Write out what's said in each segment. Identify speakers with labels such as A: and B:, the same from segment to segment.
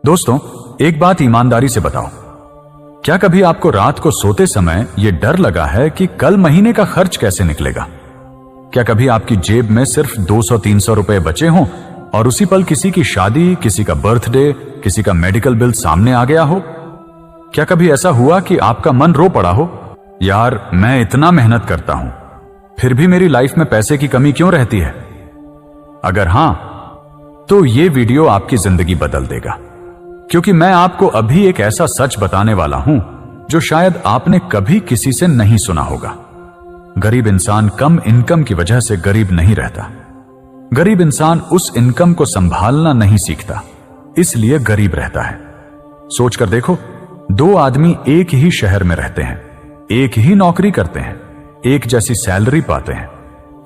A: दोस्तों, एक बात ईमानदारी से बताओ, क्या कभी आपको रात को सोते समय यह डर लगा है कि कल महीने का खर्च कैसे निकलेगा? क्या कभी आपकी जेब में सिर्फ 200-300 रुपए बचे हों और उसी पल किसी की शादी, किसी का बर्थडे, किसी का मेडिकल बिल सामने आ गया हो? क्या कभी ऐसा हुआ कि आपका मन रो पड़ा हो, यार मैं इतना मेहनत करता हूं फिर भी मेरी लाइफ में पैसे की कमी क्यों रहती है? अगर हां, तो यह वीडियो आपकी जिंदगी बदल देगा, क्योंकि मैं आपको अभी एक ऐसा सच बताने वाला हूं जो शायद आपने कभी किसी से नहीं सुना होगा। गरीब इंसान कम इनकम की वजह से गरीब नहीं रहता। गरीब इंसान उस इनकम को संभालना नहीं सीखता, इसलिए गरीब रहता है। सोचकर देखो, दो आदमी एक ही शहर में रहते हैं, एक ही नौकरी करते हैं, एक जैसी सैलरी पाते हैं,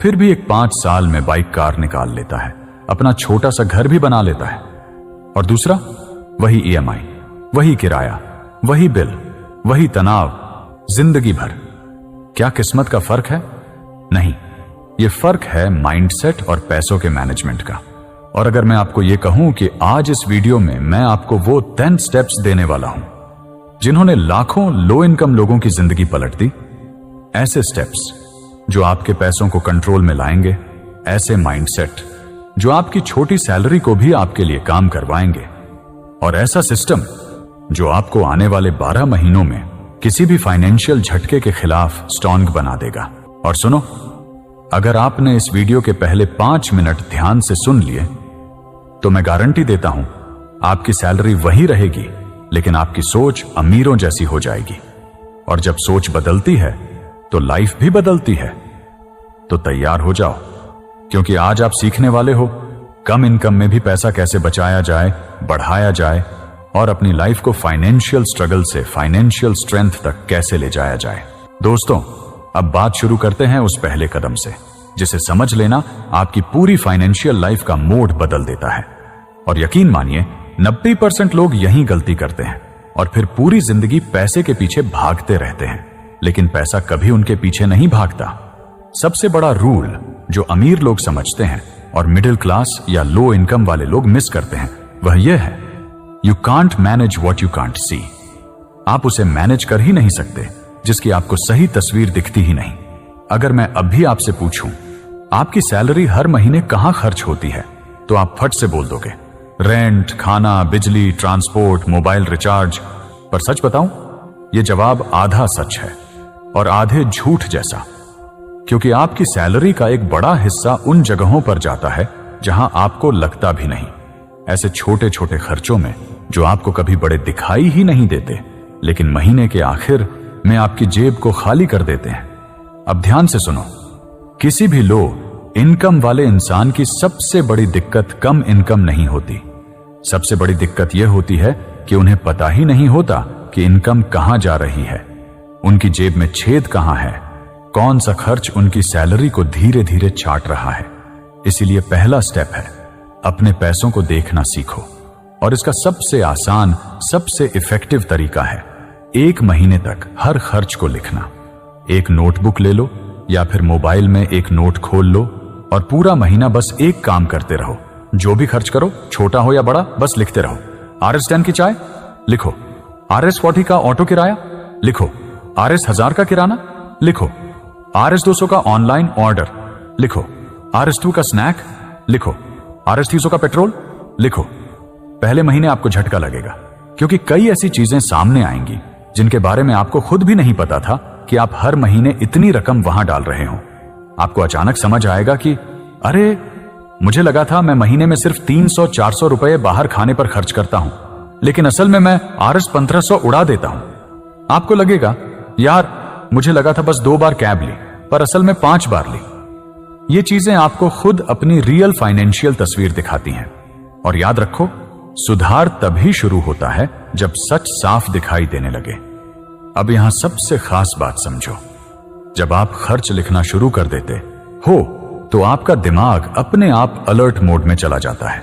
A: फिर भी एक 5 साल में बाइक कार निकाल लेता है, अपना छोटा सा घर भी बना लेता है, और दूसरा वही EMI, वही किराया, वही बिल, वही तनाव जिंदगी भर। क्या किस्मत का फर्क है? नहीं, यह फर्क है माइंडसेट और पैसों के मैनेजमेंट का। और अगर मैं आपको यह कहूं कि आज इस वीडियो में मैं आपको वो 10 स्टेप्स देने वाला हूं जिन्होंने लाखों लो इनकम लोगों की जिंदगी पलट दी, ऐसे स्टेप्स जो आपके पैसों को कंट्रोल में लाएंगे, ऐसे माइंडसेट जो आपकी छोटी सैलरी को भी आपके लिए काम करवाएंगे, और ऐसा सिस्टम जो आपको आने वाले 12 महीनों में किसी भी फाइनेंशियल झटके के खिलाफ स्ट्रांग बना देगा। और सुनो, अगर आपने इस वीडियो के पहले 5 मिनट ध्यान से सुन लिए तो मैं गारंटी देता हूं आपकी सैलरी वही रहेगी, लेकिन आपकी सोच अमीरों जैसी हो जाएगी। और जब सोच बदलती है तो लाइफ भी बदलती है। तो तैयार हो जाओ, क्योंकि आज आप सीखने वाले हो कम इनकम में भी पैसा कैसे बचाया जाए, बढ़ाया जाए, और अपनी लाइफ को फाइनेंशियल स्ट्रगल से फाइनेंशियल स्ट्रेंथ तक कैसे ले जाया जाए। दोस्तों, अब बात शुरू करते हैं उस पहले कदम से, जिसे समझ लेना आपकी पूरी फाइनेंशियल लाइफ का मोड बदल देता है। और यकीन मानिए 90% लोग यही गलती करते हैं और फिर पूरी जिंदगी पैसे के पीछे भागते रहते हैं, लेकिन पैसा कभी उनके पीछे नहीं भागता। सबसे बड़ा रूल जो अमीर लोग समझते हैं और मिडिल क्लास या लो इनकम वाले लोग मिस करते हैं, वह यह है, you can't manage what you can't see. आप उसे मैनेज कर ही नहीं सकते जिसकी आपको सही तस्वीर दिखती ही नहीं। अगर मैं अभी आपसे पूछूं आपकी सैलरी हर महीने कहां खर्च होती है, तो आप फट से बोल दोगे रेंट, खाना, बिजली, ट्रांसपोर्ट, मोबाइल रिचार्ज। पर सच बताऊं, यह जवाब आधा सच है और आधे झूठ जैसा, क्योंकि आपकी सैलरी का एक बड़ा हिस्सा उन जगहों पर जाता है जहां आपको लगता भी नहीं। ऐसे छोटे छोटे खर्चों में जो आपको कभी बड़े दिखाई ही नहीं देते, लेकिन महीने के आखिर में आपकी जेब को खाली कर देते हैं। अब ध्यान से सुनो, किसी भी लो इनकम वाले इंसान की सबसे बड़ी दिक्कत कम इनकम नहीं होती। सबसे बड़ी दिक्कत यह होती है कि उन्हें पता ही नहीं होता कि इनकम कहां जा रही है, उनकी जेब में छेद कहां है, कौन सा खर्च उनकी सैलरी को धीरे धीरे चाट रहा है। इसीलिए पहला स्टेप है, अपने पैसों को देखना सीखो। और इसका सबसे आसान, सबसे इफेक्टिव तरीका है 1 महीने तक हर खर्च को लिखना। एक नोटबुक ले लो या फिर मोबाइल में एक नोट खोल लो और पूरा महीना बस एक काम करते रहो। जो भी खर्च करो, छोटा हो या बड़ा, बस लिखते रहो। RS10 की चाय लिखो, RS40 का ऑटो किराया लिखो, RS1000 का किराना लिखो, RS200 का ऑनलाइन ऑर्डर लिखो, RS2 का स्नैक लिखो, RS300 का पेट्रोल लिखो। पहले महीने आपको झटका लगेगा, क्योंकि कई ऐसी चीजें सामने आएंगी जिनके बारे में आपको खुद भी नहीं पता था कि आप हर महीने इतनी रकम वहां डाल रहे हो। आपको अचानक समझ आएगा कि अरे, मुझे लगा था मैं महीने में सिर्फ 300-400 रुपए बाहर खाने पर खर्च करता हूं, लेकिन असल में मैं RS1500 उड़ा देता हूं। आपको लगेगा यार, मुझे लगा था बस 2 बार कैब ली, पर असल में 5 बार ली। ये चीजें आपको खुद अपनी रियल फाइनेंशियल तस्वीर दिखाती हैं। और याद रखो, सुधार तभी शुरू होता है जब सच साफ दिखाई देने लगे। अब यहां सबसे खास बात समझो, जब आप खर्च लिखना शुरू कर देते हो तो आपका दिमाग अपने आप अलर्ट मोड में चला जाता है।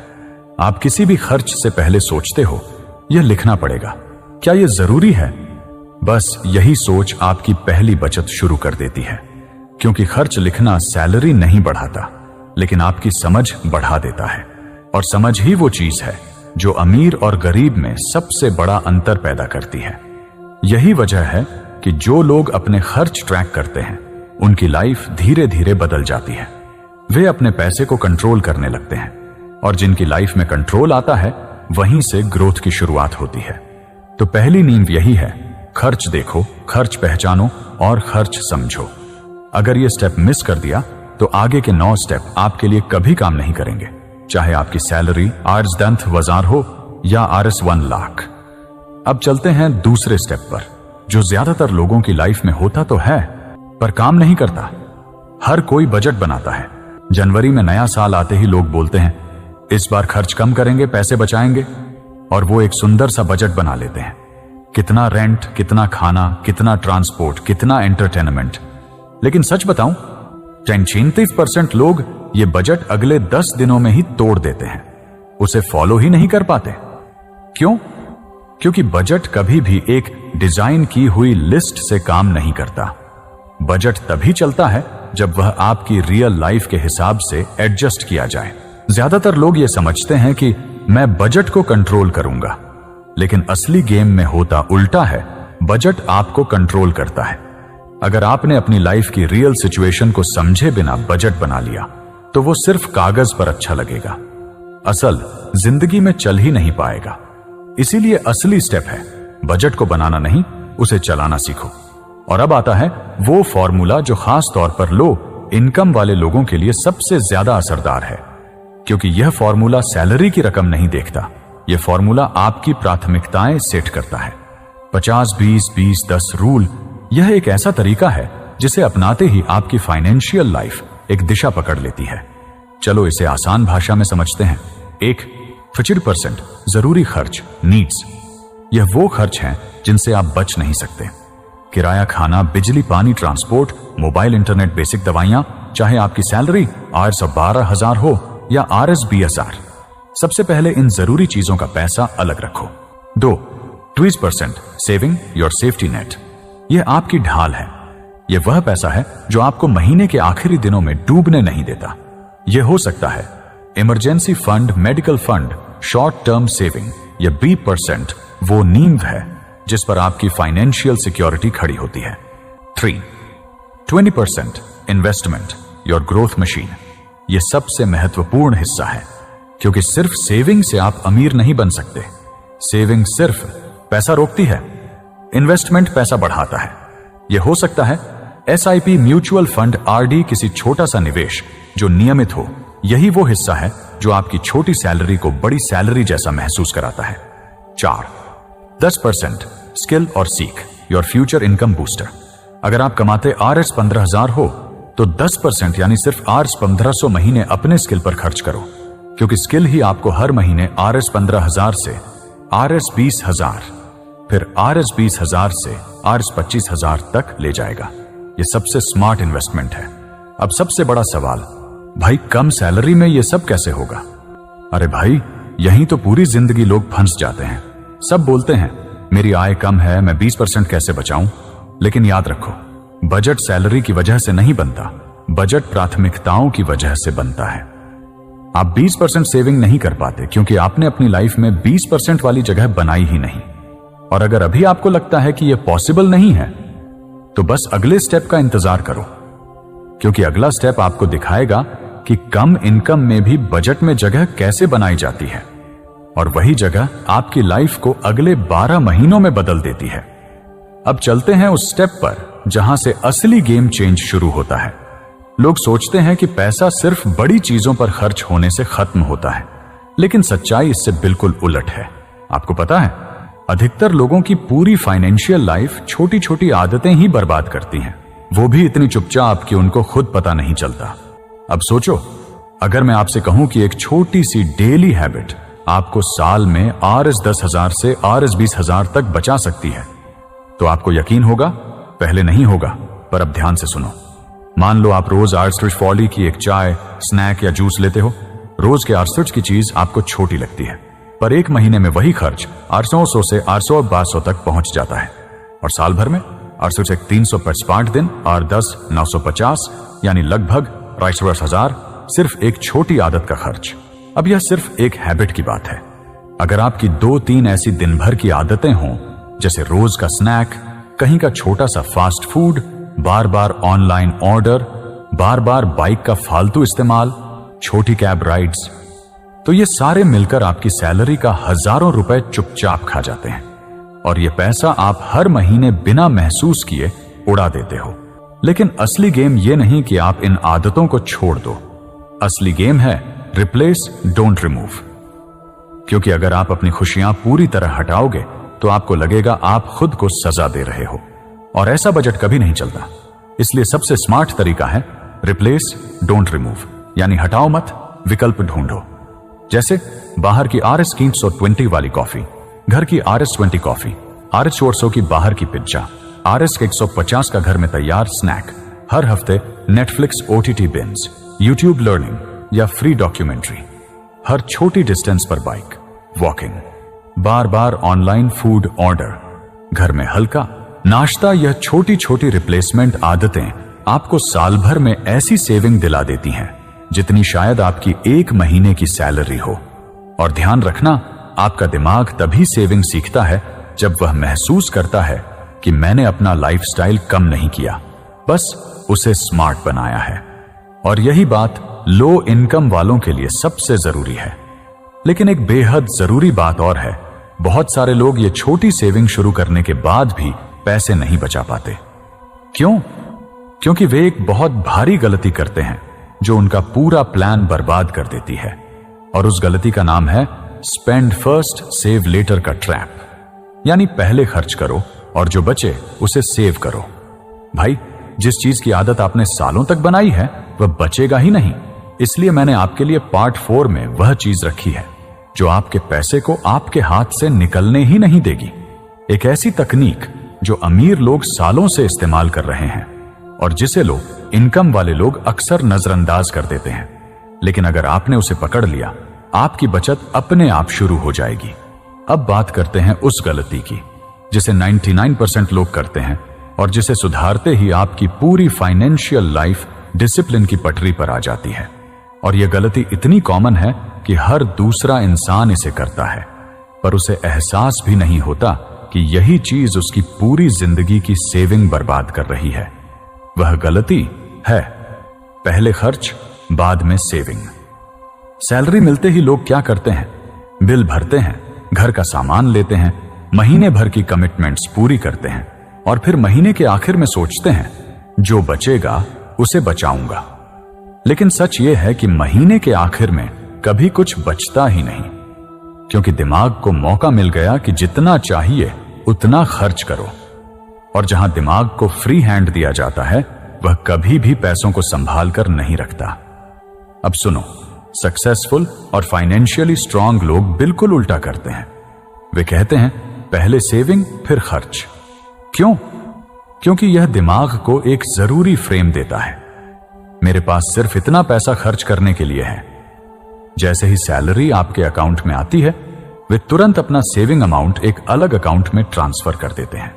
A: आप किसी भी खर्च से पहले सोचते हो, यह लिखना पड़ेगा, क्या यह जरूरी है? बस यही सोच आपकी पहली बचत शुरू कर देती है, क्योंकि खर्च लिखना सैलरी नहीं बढ़ाता, लेकिन आपकी समझ बढ़ा देता है। और समझ ही वो चीज है जो अमीर और गरीब में सबसे बड़ा अंतर पैदा करती है। यही वजह है कि जो लोग अपने खर्च ट्रैक करते हैं उनकी लाइफ धीरे धीरे बदल जाती है। वे अपने पैसे को कंट्रोल करने लगते हैं, और जिनकी लाइफ में कंट्रोल आता है वहीं से ग्रोथ की शुरुआत होती है। तो पहली नींव यही है, खर्च देखो, खर्च पहचानो और खर्च समझो। अगर ये स्टेप मिस कर दिया तो आगे के 9 स्टेप आपके लिए कभी काम नहीं करेंगे, चाहे आपकी सैलरी Rs10,000 हो या Rs 1 लाख। अब चलते हैं दूसरे स्टेप पर, जो ज्यादातर लोगों की लाइफ में होता तो है पर काम नहीं करता। हर कोई बजट बनाता है। जनवरी में नया साल आते ही लोग बोलते हैं इस बार खर्च कम करेंगे, पैसे बचाएंगे, और वो एक सुंदर सा बजट बना लेते हैं। कितना रेंट, कितना खाना, कितना ट्रांसपोर्ट, कितना एंटरटेनमेंट। लेकिन सच बताऊं, 33% लोग ये बजट अगले 10 दिनों में ही तोड़ देते हैं, उसे फॉलो ही नहीं कर पाते। क्यों? क्योंकि बजट कभी भी एक डिजाइन की हुई लिस्ट से काम नहीं करता। बजट तभी चलता है जब वह आपकी रियल लाइफ के हिसाब से एडजस्ट किया जाए। ज्यादातर लोग ये समझते हैं कि मैं बजट को कंट्रोल करूंगा, लेकिन असली गेम में होता उल्टा है। बजट आपको कंट्रोल करता है। अगर आपने अपनी लाइफ की रियल सिचुएशन को समझे बिना बजट बना लिया तो वो सिर्फ कागज पर अच्छा लगेगा, असल जिंदगी में चल ही नहीं पाएगा। इसीलिए असली स्टेप है बजट को बनाना नहीं, उसे चलाना सीखो। और अब आता है वो फॉर्मूला जो खास तौर पर लो इनकम वाले लोगों के लिए सबसे ज्यादा असरदार है, क्योंकि यह फॉर्मूला सैलरी की रकम नहीं देखता। यह फॉर्मूला आपकी प्राथमिकताएं सेट करता है। 50-20-20-10 रूल, यह एक ऐसा तरीका है जिसे अपनाते ही आपकी फाइनेंशियल लाइफ एक दिशा पकड़ लेती है। चलो इसे आसान भाषा में समझते हैं। 50% जरूरी खर्च, नीड्स। यह वो खर्च हैं जिनसे आप बच नहीं सकते। किराया, खाना, बिजली, पानी, ट्रांसपोर्ट, मोबाइल, इंटरनेट, बेसिक दवाइयां, चाहे आपकी सैलरी Rs 12,000 हो या Rs 20,000। सबसे पहले इन जरूरी चीजों का पैसा अलग रखो। 20% सेविंग, योर सेफ्टी नेट। यह आपकी ढाल है। यह वह पैसा है जो आपको महीने के आखिरी दिनों में डूबने नहीं देता। यह हो सकता है emergency fund, medical fund, short term saving. यह 20% वो नींव है जिस पर आपकी फाइनेंशियल सिक्योरिटी खड़ी होती है। 20% इन्वेस्टमेंट, योर ग्रोथ मशीन। यह सबसे महत्वपूर्ण हिस्सा है, क्योंकि सिर्फ सेविंग से आप अमीर नहीं बन सकते। सेविंग सिर्फ पैसा रोकती है, इन्वेस्टमेंट पैसा बढ़ाता है। यह हो सकता है SIP, म्यूचुअल फंड, RD, किसी छोटा सा निवेश जो नियमित हो। यही वो हिस्सा है जो आपकी छोटी सैलरी को बड़ी सैलरी जैसा महसूस कराता है। 10% स्किल और सीख, योर फ्यूचर इनकम बूस्टर। अगर आप कमाते Rs 15,000 हो तो 10% यानी सिर्फ Rs 1500 महीने अपने स्किल पर खर्च करो, क्योंकि स्किल ही आपको हर महीने Rs 15,000 से Rs 20,000, फिर Rs 20,000 से Rs 25,000 तक ले जाएगा। यह सबसे स्मार्ट इन्वेस्टमेंट है। अब सबसे बड़ा सवाल, भाई कम सैलरी में यह सब कैसे होगा? अरे भाई, यहीं तो पूरी जिंदगी लोग फंस जाते हैं। सब बोलते हैं मेरी आय कम है, मैं 20% कैसे बचाऊं? लेकिन याद रखो, बजट सैलरी की वजह से नहीं बनता, बजट प्राथमिकताओं की वजह से बनता है। आप 20% सेविंग नहीं कर पाते क्योंकि आपने अपनी लाइफ में 20% वाली जगह बनाई ही नहीं। और अगर अभी आपको लगता है कि यह पॉसिबल नहीं है तो बस अगले स्टेप का इंतजार करो, क्योंकि अगला स्टेप आपको दिखाएगा कि कम इनकम में भी बजट में जगह कैसे बनाई जाती है, और वही जगह आपकी लाइफ को अगले 12 महीनों में बदल देती है। अब चलते हैं उस स्टेप पर जहां से असली गेम चेंज शुरू होता है। लोग सोचते हैं कि पैसा सिर्फ बड़ी चीजों पर खर्च होने से खत्म होता है, लेकिन सच्चाई इससे बिल्कुल उलट है। आपको पता है, अधिकतर लोगों की पूरी फाइनेंशियल लाइफ छोटी छोटी आदतें ही बर्बाद करती हैं, वो भी इतनी चुपचाप कि उनको खुद पता नहीं चलता। अब सोचो, अगर मैं आपसे कहूं कि एक छोटी सी डेली हैबिट आपको साल में Rs 10,000 से Rs 20,000 तक बचा सकती है, तो आपको यकीन होगा? पहले नहीं होगा, पर अब ध्यान से सुनो। मान लो आप रोज Rs 40 की एक चाय, स्नैक या जूस लेते हो। रोज के Rs की चीज आपको छोटी लगती है, पर एक महीने में वही खर्च 800 से 800-1200 तक पहुंच जाता है, और साल भर में Rs 365 दिन और 10 950 यानी लगभग 250,000 सिर्फ एक छोटी आदत का खर्च। अब यह सिर्फ एक हैबिट की बात है। अगर आपकी 2-3 ऐसी दिन भर की आदतें हों, जैसे रोज का स्नैक, कहीं का छोटा सा फास्ट फूड, बार बार ऑनलाइन ऑर्डर, बार बार बाइक का फालतू इस्तेमाल, छोटी कैब राइड्स, तो ये सारे मिलकर आपकी सैलरी का हजारों रुपए चुपचाप खा जाते हैं। और ये पैसा आप हर महीने बिना महसूस किए उड़ा देते हो। लेकिन असली गेम ये नहीं कि आप इन आदतों को छोड़ दो। असली गेम है रिप्लेस, डोंट रिमूव। क्योंकि अगर आप अपनी खुशियां पूरी तरह हटाओगे तो आपको लगेगा आप खुद को सजा दे रहे हो, और ऐसा बजट कभी नहीं चलता। इसलिए सबसे स्मार्ट तरीका है रिप्लेस, डोंट रिमूव, यानी हटाओ मत, विकल्प ढूंढो। जैसे बाहर की RS 320 वाली कॉफी, घर की RS 20 कॉफी, RS 400 की बाहर की पिज्जा, RS 150 का घर में तैयार स्नैक, हर हफ्ते Netflix OTT binge, YouTube learning या फ्री डॉक्यूमेंट्री, हर छोटी डिस्टेंस पर बाइक, वॉकिंग, बार बार ऑनलाइन फूड ऑर्डर, घर में हल्का नाश्ता। यह छोटी छोटी रिप्लेसमेंट आदतें आपको साल भर में ऐसी सेविंग दिला देती हैं जितनी शायद आपकी 1 महीने की सैलरी हो। और ध्यान रखना, आपका दिमाग तभी सेविंग सीखता है जब वह महसूस करता है कि मैंने अपना लाइफस्टाइल कम नहीं किया, बस उसे स्मार्ट बनाया है। और यही बात लो इनकम वालों के लिए सबसे जरूरी है। लेकिन एक बेहद जरूरी बात और है, बहुत सारे लोग ये छोटी सेविंग शुरू करने के बाद भी पैसे नहीं बचा पाते। क्यों? क्योंकि वे एक बहुत भारी गलती करते हैं जो उनका पूरा प्लान बर्बाद कर देती है। और उस गलती का नाम है स्पेंड फर्स्ट सेव लेटर का ट्रैप, यानी पहले खर्च करो और जो बचे उसे सेव करो। भाई, जिस चीज की आदत आपने सालों तक बनाई है वह बचेगा ही नहीं। इसलिए मैंने आपके लिए पार्ट 4 में वह चीज रखी है जो आपके पैसे को आपके हाथ से निकलने ही नहीं देगी। एक ऐसी तकनीक जो अमीर लोग सालों से इस्तेमाल कर रहे हैं और जिसे लोग इनकम वाले लोग अक्सर नजरअंदाज कर देते हैं। लेकिन अगर आपने उसे पकड़ लिया, आपकी बचत अपने आप शुरू हो जाएगी। अब बात करते हैं उस गलती की जिसे 99% लोग करते हैं और जिसे सुधारते ही आपकी पूरी फाइनेंशियल लाइफ डिसिप्लिन की पटरी पर आ जाती है। और यह गलती इतनी कॉमन है कि हर दूसरा इंसान इसे करता है, पर उसे एहसास भी नहीं होता कि यही चीज उसकी पूरी जिंदगी की सेविंग बर्बाद कर रही है। वह गलती है पहले खर्च, बाद में सेविंग। सैलरी मिलते ही लोग क्या करते हैं? बिल भरते हैं, घर का सामान लेते हैं, महीने भर की कमिटमेंट्स पूरी करते हैं और फिर महीने के आखिर में सोचते हैं जो बचेगा उसे बचाऊंगा। लेकिन सच यह है कि महीने के आखिर में कभी कुछ बचता ही नहीं, क्योंकि दिमाग को मौका मिल गया कि जितना चाहिए उतना खर्च करो। और जहां दिमाग को फ्री हैंड दिया जाता है वह कभी भी पैसों को संभाल कर नहीं रखता। अब सुनो, सक्सेसफुल और फाइनेंशियली स्ट्रांग लोग बिल्कुल उल्टा करते हैं। वे कहते हैं पहले सेविंग फिर खर्च। क्यों? क्योंकि यह दिमाग को एक जरूरी फ्रेम देता है। मेरे पास सिर्फ इतना पैसा खर्च करने के लिए है। जैसे ही सैलरी आपके अकाउंट में आती है, वे तुरंत अपना सेविंग अमाउंट एक अलग अकाउंट में ट्रांसफर कर देते हैं,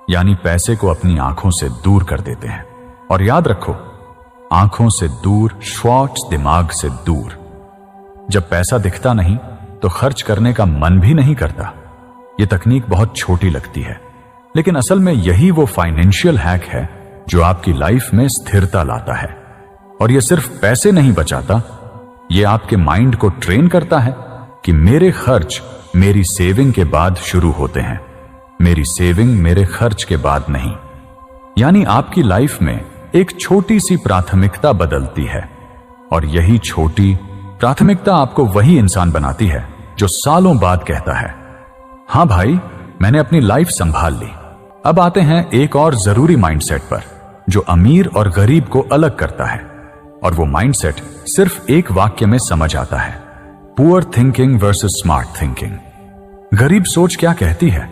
A: यानी पैसे को अपनी आंखों से दूर कर देते हैं। और याद रखो, आंखों से दूर, श्वार्ट्स दिमाग से दूर। जब पैसा दिखता नहीं तो खर्च करने का मन भी नहीं करता। यह तकनीक बहुत छोटी लगती है, लेकिन असल में यही वो फाइनेंशियल हैक है जो आपकी लाइफ में स्थिरता लाता है। और यह सिर्फ पैसे नहीं बचाता, यह आपके माइंड को ट्रेन करता है कि मेरे खर्च मेरी सेविंग के बाद शुरू होते हैं, मेरी सेविंग मेरे खर्च के बाद नहीं। यानी आपकी लाइफ में एक छोटी सी प्राथमिकता बदलती है, और यही छोटी प्राथमिकता आपको वही इंसान बनाती है जो सालों बाद कहता है, हां भाई, मैंने अपनी लाइफ संभाल ली। अब आते हैं एक और जरूरी माइंडसेट पर जो अमीर और गरीब को अलग करता है, और वो माइंडसेट सिर्फ एक वाक्य में समझ आता है, poor thinking versus smart thinking. गरीब सोच क्या कहती है?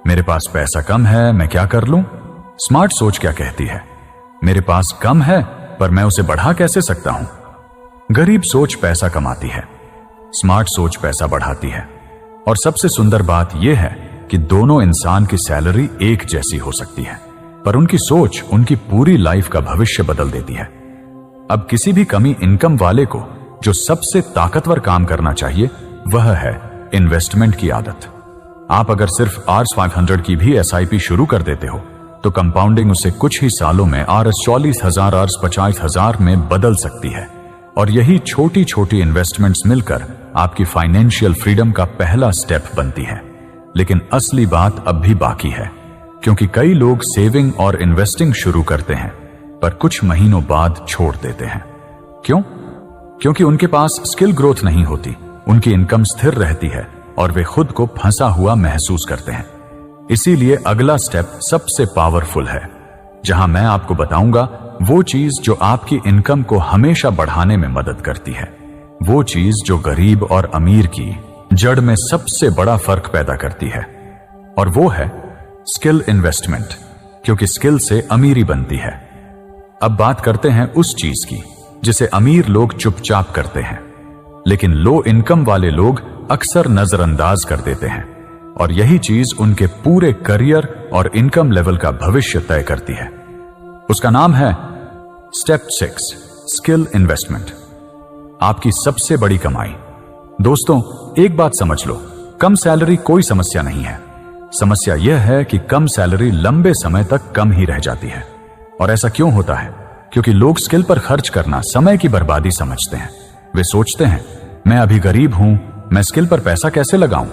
A: मेरे पास पैसा कम है, मैं क्या कर लूं? स्मार्ट सोच क्या कहती है? मेरे पास कम है पर मैं उसे बढ़ा कैसे सकता हूं? गरीब सोच पैसा कमाती है, स्मार्ट सोच पैसा बढ़ाती है। और सबसे सुंदर बात यह है कि दोनों इंसान की सैलरी एक जैसी हो सकती है, पर उनकी सोच उनकी पूरी लाइफ का भविष्य बदल देती है। अब किसी भी कमी इनकम वाले को जो सबसे ताकतवर काम करना चाहिए वह है इन्वेस्टमेंट की आदत। आप अगर सिर्फ आर्स 500 की भी SIP शुरू कर देते हो तो कंपाउंडिंग उसे कुछ ही सालों में RS 40,000 RS 50,000 में बदल सकती है। और यही छोटी छोटी इन्वेस्टमेंट्स मिलकर आपकी फाइनेंशियल फ्रीडम का पहला स्टेप बनती है। लेकिन असली बात अब भी बाकी है, क्योंकि कई लोग सेविंग और इन्वेस्टिंग शुरू करते हैं पर कुछ महीनों बाद छोड़ देते हैं। क्यों? क्योंकि उनके पास स्किल ग्रोथ नहीं होती, उनकी इनकम स्थिर रहती है और वे खुद को फंसा हुआ महसूस करते हैं। इसीलिए अगला स्टेप सबसे पावरफुल है, जहां मैं आपको बताऊंगा वो चीज जो आपकी इनकम को हमेशा बढ़ाने में मदद करती है, वो चीज जो गरीब और अमीर की जड़ में सबसे बड़ा फर्क पैदा करती है, और वो है स्किल इन्वेस्टमेंट। क्योंकि स्किल से अमीरी बनती है। अब बात करते हैं उस चीज की जिसे अमीर लोग चुपचाप करते हैं, लेकिन लो इनकम वाले लोग अक्सर नजरअंदाज कर देते हैं, और यही चीज उनके पूरे करियर और इनकम लेवल का भविष्य तय करती है। उसका नाम है स्टेप 6, स्किल इन्वेस्टमेंट। आपकी सबसे बड़ी कमाई। दोस्तों, एक बात समझ लो, कम सैलरी कोई समस्या नहीं है। समस्या यह है कि कम सैलरी लंबे समय तक कम ही रह जाती है। और ऐसा क्यों होता है? क्योंकि लोग स्किल पर खर्च करना समय की बर्बादी समझते हैं। वे सोचते हैं, मैं अभी गरीब हूं, मैं स्किल पर पैसा कैसे लगाऊं?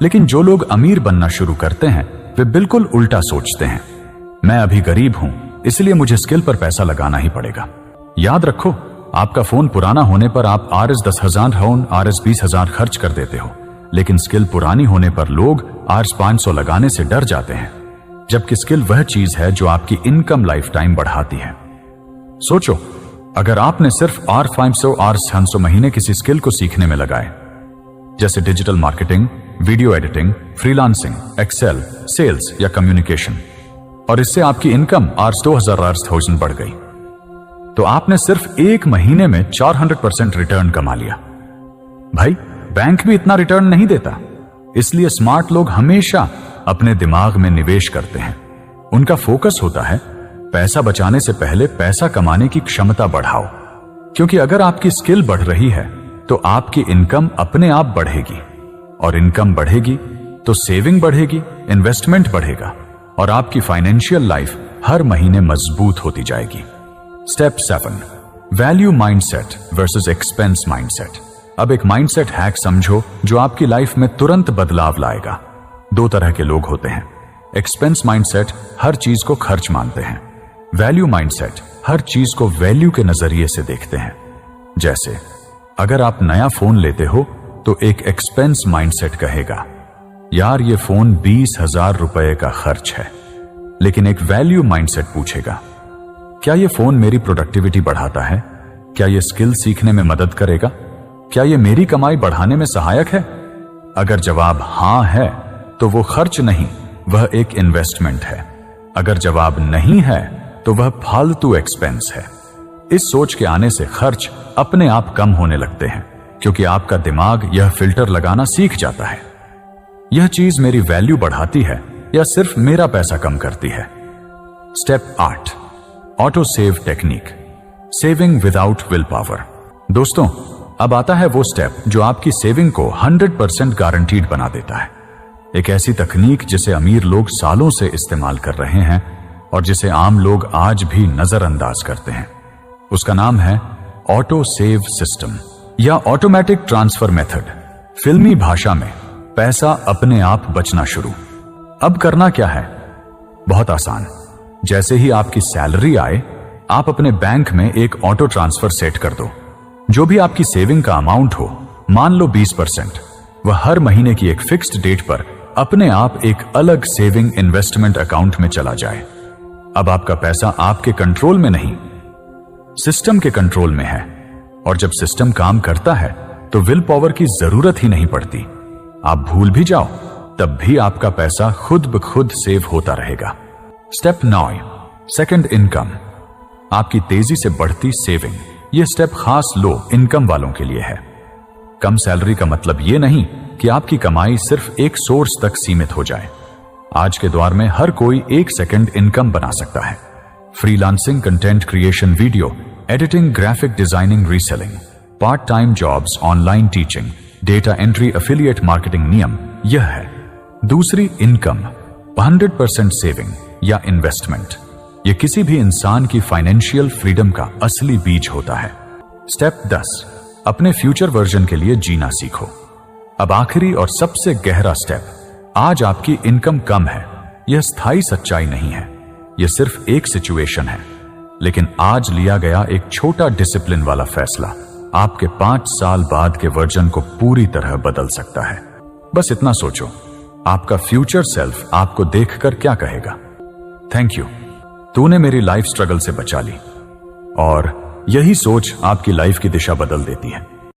A: लेकिन जो लोग अमीर बनना शुरू करते हैं वे बिल्कुल उल्टा सोचते हैं, मैं अभी गरीब हूं इसलिए मुझे स्किल पर पैसा लगाना ही पड़ेगा। याद रखो, आपका फोन पुराना होने पर आप RS 10,000 RS 20,000 खर्च कर देते हो, लेकिन स्किल पुरानी होने पर लोग RS 500 लगाने से डर जाते हैं, जबकि स्किल वह चीज है जो आपकी इनकम लाइफ टाइम बढ़ाती है। सोचो, अगर आपने सिर्फ RS 500 RS 600 महीने किसी स्किल को सीखने में लगाए, जैसे digital marketing, video editing, freelancing, Excel, sales या कम्युनिकेशन, और इससे आपकी इनकम RS 2,000 RS 1,000 बढ़ गई, तो आपने सिर्फ एक महीने में 400% रिटर्न कमा लिया। भाई, बैंक भी इतना रिटर्न नहीं देता। इसलिए स्मार्ट लोग हमेशा अपने दिमाग में निवेश करते हैं। उनका फोकस होता है पैसा बचाने से पहले पैसा कमाने की क्षमता बढ़ाओ, क्योंकि अगर आपकी स्किल बढ़ रही है तो आपकी इनकम अपने आप बढ़ेगी, और इनकम बढ़ेगी तो सेविंग बढ़ेगी, इन्वेस्टमेंट बढ़ेगा, और आपकी फाइनेंशियल लाइफ हर महीने मजबूत होती जाएगी। Step 7, value mindset versus expense mindset. अब एक माइंडसेट हैक समझो जो आपकी लाइफ में तुरंत बदलाव लाएगा। दो तरह के लोग होते हैं। एक्सपेंस माइंडसेट हर चीज को खर्च मानते हैं। वैल्यू माइंडसेट हर चीज को वैल्यू के नजरिए से देखते हैं। जैसे अगर आप नया फोन लेते हो तो एक एक्सपेंस माइंडसेट कहेगा, यार ये फोन 20,000 रुपए का खर्च है। लेकिन एक वैल्यू माइंडसेट पूछेगा, क्या ये फोन मेरी प्रोडक्टिविटी बढ़ाता है? क्या ये स्किल सीखने में मदद करेगा? क्या ये मेरी कमाई बढ़ाने में सहायक है? अगर जवाब हां है तो वो खर्च नहीं, वह एक इन्वेस्टमेंट है। अगर जवाब नहीं है तो वह फालतू एक्सपेंस है। इस सोच के आने से खर्च अपने आप कम होने लगते हैं, क्योंकि आपका दिमाग यह फिल्टर लगाना सीख जाता है, यह चीज मेरी वैल्यू बढ़ाती है या सिर्फ मेरा पैसा कम करती है। Step 8, auto save technique, saving without will power. दोस्तों, अब आता है वो स्टेप जो आपकी सेविंग को 100% गारंटीड बना देता है। एक ऐसी तकनीक जिसे अमीर लोग सालों से इस्तेमाल कर रहे हैं और जिसे आम लोग आज भी नजरअंदाज करते हैं। उसका नाम है ऑटो सेव सिस्टम या ऑटोमेटिक ट्रांसफर मेथड। फिल्मी भाषा में पैसा अपने आप बचना शुरू। अब करना क्या है? बहुत आसान। जैसे ही आपकी सैलरी आए, आप अपने बैंक में एक ऑटो ट्रांसफर सेट कर दो। जो भी आपकी सेविंग का अमाउंट हो, मान लो 20%, वह हर महीने की एक फिक्स्ड डेट पर अपने आप एक अलग सेविंग इन्वेस्टमेंट अकाउंट में चला जाए। अब आपका पैसा आपके कंट्रोल में नहीं, सिस्टम के कंट्रोल में है। और जब सिस्टम काम करता है तो विल पावर की जरूरत ही नहीं पड़ती। आप भूल भी जाओ तब भी आपका पैसा खुद ब खुद सेव होता रहेगा। स्टेप 9, सेकंड इनकम, आपकी तेजी से बढ़ती सेविंग। यह स्टेप खास लो इनकम वालों के लिए है। कम सैलरी का मतलब यह नहीं कि आपकी कमाई सिर्फ एक सोर्स तक सीमित हो जाए। आज के दौर में हर कोई एक सेकंड इनकम बना सकता है। Freelancing, content creation, video editing, graphic designing, reselling, part time jobs, online teaching, data entry affiliate marketing नियम यह है। दूसरी, इनकम 100% सेविंग या इन्वेस्टमेंट। यह किसी भी इंसान की फाइनेंशियल फ्रीडम का असली बीज होता है। स्टेप 10, अपने फ्यूचर वर्जन के लिए जीना सीखो। अब आखिरी और सबसे गहरा स्टेप, आज आपकी इनकम कम है, यह स्थायी सच्चाई नहीं है, यह सिर्फ एक सिचुएशन है। लेकिन आज लिया गया एक छोटा डिसिप्लिन वाला फैसला आपके 5 साल बाद के वर्जन को पूरी तरह बदल सकता है। बस इतना सोचो, आपका फ्यूचर सेल्फ आपको देखकर क्या कहेगा? थैंक यू, तूने मेरी लाइफ स्ट्रगल से बचा ली। और यही सोच आपकी लाइफ की दिशा बदल देती है।